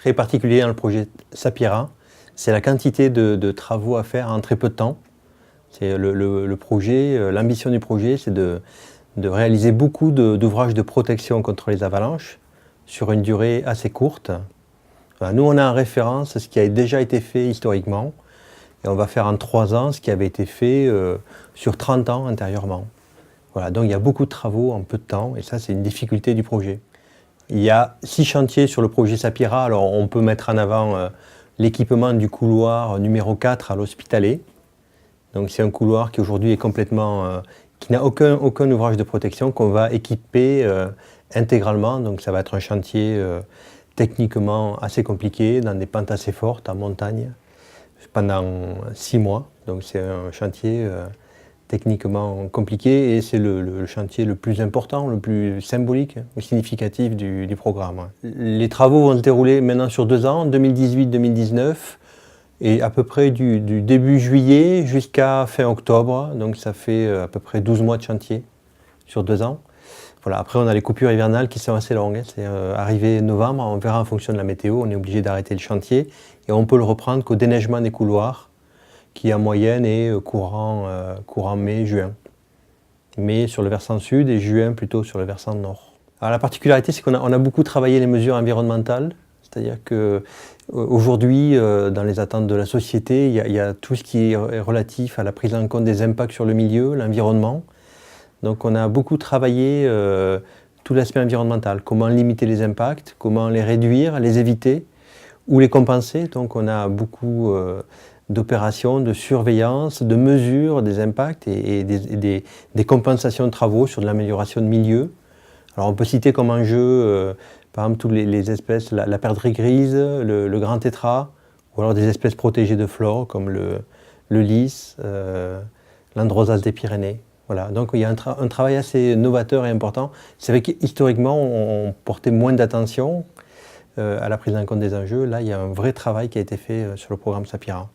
très particulier dans le projet Sapira, c'est la quantité de travaux à faire en très peu de temps. C'est le projet, l'ambition du projet, c'est de réaliser beaucoup d'ouvrages de protection contre les avalanches sur une durée assez courte. Voilà, nous, on a en référence ce qui a déjà été fait historiquement, et on va faire en 3 ans ce qui avait été fait sur 30 ans antérieurement. Voilà, donc il y a beaucoup de travaux en peu de temps, et ça, c'est une difficulté du projet. Il y a 6 chantiers sur le projet Sapira. Alors, on peut mettre en avant l'équipement du couloir numéro 4 à l'Hospitalet. Donc, c'est un couloir qui aujourd'hui est complètement, qui n'a aucun ouvrage de protection, qu'on va équiper intégralement. Donc, ça va être un chantier techniquement assez compliqué, dans des pentes assez fortes, en montagne, pendant 6 mois. Donc, c'est un chantier techniquement compliqué, et c'est le chantier le plus important, le plus symbolique ou significatif du programme. Les travaux vont se dérouler maintenant sur 2 ans, 2018-2019, et à peu près du début juillet jusqu'à fin octobre, donc ça fait à peu près 12 mois de chantier sur 2 ans. Voilà, après on a les coupures hivernales qui sont assez longues, c'est arrivé novembre, on verra en fonction de la météo, on est obligé d'arrêter le chantier, et on peut le reprendre qu'au déneigement des couloirs, qui en moyenne est courant mai-juin. Mai sur le versant sud et juin plutôt sur le versant nord. Alors la particularité, c'est qu'on a beaucoup travaillé les mesures environnementales, c'est-à-dire qu'aujourd'hui, dans les attentes de la société, il y a tout ce qui est relatif à la prise en compte des impacts sur le milieu, l'environnement. Donc on a beaucoup travaillé tout l'aspect environnemental, comment limiter les impacts, comment les réduire, les éviter ou les compenser. Donc on a beaucoup d'opérations, de surveillance, de mesures des impacts et des compensations de travaux sur de l'amélioration de milieu. Alors on peut citer comme enjeu, par exemple, toutes les espèces, la perdrix grise, le grand tétras, ou alors des espèces protégées de flore comme le lys, l'androsas des Pyrénées. Voilà. Donc il y a un travail assez novateur et important. C'est vrai qu'historiquement, on portait moins d'attention à la prise en compte des enjeux. Là, il y a un vrai travail qui a été fait sur le programme Sapira.